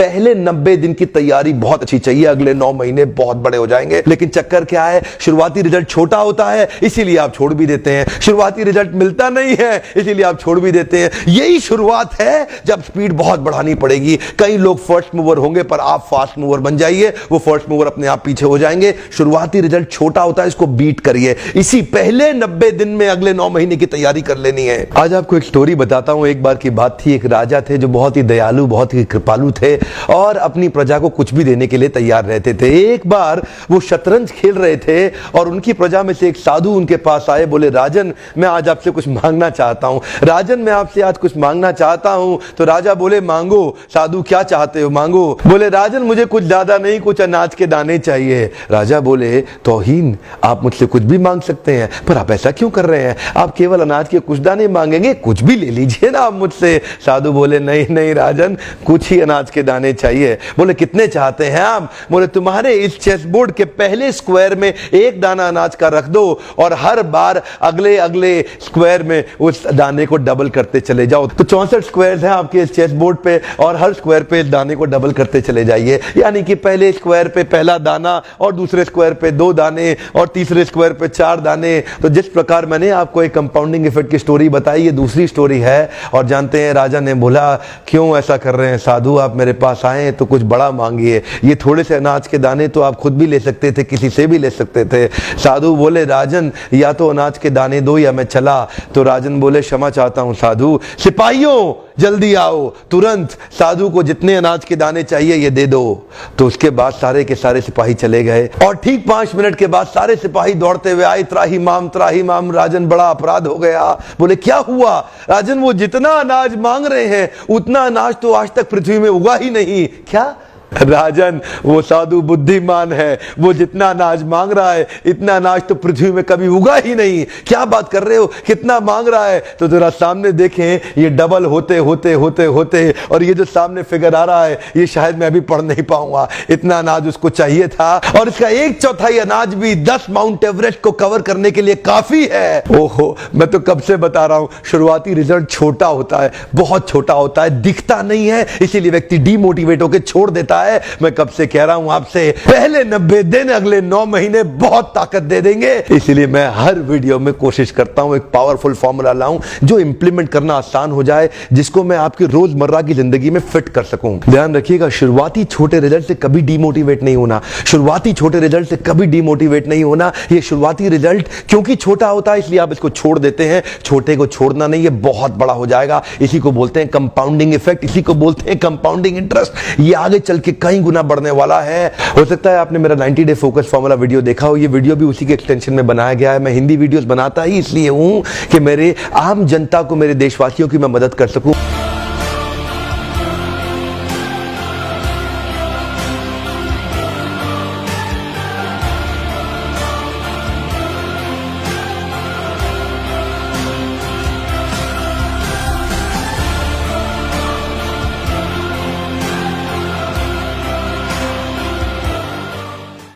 पहले 90 दिन की तैयारी बहुत अच्छी चाहिए, अगले 9 महीने बहुत बड़े हो जाएंगे। लेकिन चक्कर क्या है, शुरुआती रिजल्ट छोटा होता है, इसीलिए आप छोड़ भी देते हैं। शुरुआती रिजल्ट मिलता नहीं है, इसीलिए आप छोड़ भी देते हैं। यही शुरुआत है जब स्पीड बहुत बढ़ानी पड़ेगी। कई लोग फर्स्ट मूवर होंगे, पर आप फास्ट मूवर बन जाइए, वो फर्स्ट मूवर अपने आप पीछे हो जाएंगे। शुरुआती रिजल्ट छोटा होता है, इसको बीट करिए। इसी पहले 90 दिन में अगले 9 महीने की तैयारी कर लेनी है। आज आपको एक स्टोरी बताता हूं। एक बार की बात थी, एक राजा थे जो बहुत ही दयालु, बहुत ही कृपालु थे और अपनी प्रजा को कुछ भी देने के लिए तैयार रहते थे। एक बार वो शतरंज खेल रहे थे और उनकी प्रजा में से एक साधु उनके पास आए। बोले, राजन मैं आज आपसे कुछ मांगना चाहता हूं। राजन मैं आपसे आज कुछ मांगना चाहता हूं। तो राजा बोले, मांगो। साधु, क्या चाहते हो, मांगो। बोले, राजन मुझे कुछ ज्यादा नहीं, कुछ अनाज के दाने चाहिए। राजा बोले, तौहीन, आप मुझसे कुछ भी मांग सकते हैं, पर आप ऐसा क्यों कर रहे हैं? आप केवल अनाज के कुछ दाने मांगेंगे, कुछ भी ले लीजिए ना आप मुझसे। साधु बोले, नहीं नहीं राजन, कुछ ही अनाज के दाने चाहिए। बोले, कितने चाहते हैं आप? बोले, तुम्हारे इस चेस बोर्ड के पहले स्क्वायर में एक दाना अनाज का रख दो और हर बार अगले अगले स्क्वायर में उस दाने को डबल करते चले जाओ। तो 64 स्क्वायर हैं आपके इस चेस बोर्ड पे और हर स्क्वायर पे इस दाने को डबल करते चले जाइए। यानी कि पहले स्क्वायर पे पहला दाना और दूसरे स्क्वायर पे 2 दाने और तीसरे स्क्वायर पे 4 दाने। तो जिस प्रकार मैंने आपको एक कंपाउंडिंग इफेक्ट की स्टोरी बताई, ये दूसरी स्टोरी है। और जानते हैं, राजा ने बोला, क्यों ऐसा कर रहे हैं साधु, आप मेरे पास आए तो कुछ बड़ा मांगिए। ये थोड़े से अनाज के दाने तो आप खुद भी ले सकते थे, किसी से भी ले सकते थे। साधु बोले, राजन या तो अनाज के दाने दो या मैं चला। तो राजन बोले, क्षमा चाहता हूं साधु, सिपाहियों जल्दी आओ, तुरंत साधु को जितने अनाज के दाने चाहिए ये दे दो। तो उसके बाद सारे के सारे सिपाही चले गए और ठीक 5 मिनट के बाद सारे सिपाही दौड़ते हुए आए, त्राही माम। राजन, बड़ा अपराध हो गया। बोले, क्या हुआ? राजन, वो जितना अनाज मांग रहे हैं उतना अनाज तो आज तक पृथ्वी में उगा ही नहीं। क्या? राजन, वो साधु बुद्धिमान है, वो जितना अनाज मांग रहा है इतना अनाज तो पृथ्वी में कभी उगा ही नहीं। क्या बात कर रहे हो, कितना मांग रहा है? तो जरा सामने देखें, ये डबल होते होते होते होते और ये जो सामने फिगर आ रहा है ये शायद मैं अभी पढ़ नहीं पाऊंगा। इतना अनाज उसको चाहिए था और इसका 1/4 अनाज भी 10 माउंट एवरेस्ट को कवर करने के लिए काफी है। ओहो, मैं तो कब से बता रहा हूं, शुरुआती रिजल्ट छोटा होता है, बहुत छोटा होता है, दिखता नहीं है, इसीलिए व्यक्ति डीमोटिवेट होकर छोड़ देता है। मैं कब से कह रहा हूं आपसे, पहले 90 दिन अगले 9 महीने बहुत ताकत दे देंगे। इसलिए मैं हर वीडियो में कोशिश करता हूं एक पावरफुल फॉर्मूला लाऊं जो इंप्लीमेंट करना आसान हो जाए, जिसको मैं आपकी रोजमर्रा की जिंदगी में फिट कर सकूं। ध्यान रखिएगा, शुरुआती छोटे रिजल्ट से कभी डीमोटिवेट नहीं होना। शुरुआती छोटे रिजल्ट से कभी डीमोटिवेट नहीं होना। ये शुरुआती रिजल्ट क्योंकि छोटा होता है इसलिए आप इसको छोड़ देते हैं। छोटे को छोड़ना नहीं, ये बहुत बड़ा हो जाएगा। इसी को बोलते हैं कंपाउंडिंग इफेक्ट, इसी को बोलते हैं कंपाउंडिंग इंटरेस्ट। ये आगे चल के कई गुना बढ़ने वाला है। हो सकता है आपने मेरा 90 डे फोकस फार्मूला वीडियो देखा हो। ये वीडियो भी उसी के एक्सटेंशन में बनाया गया है। मैं हिंदी वीडियोस बनाता ही इसलिए हूं कि मेरे आम जनता को, मेरे देशवासियों की मैं मदद कर सकूं।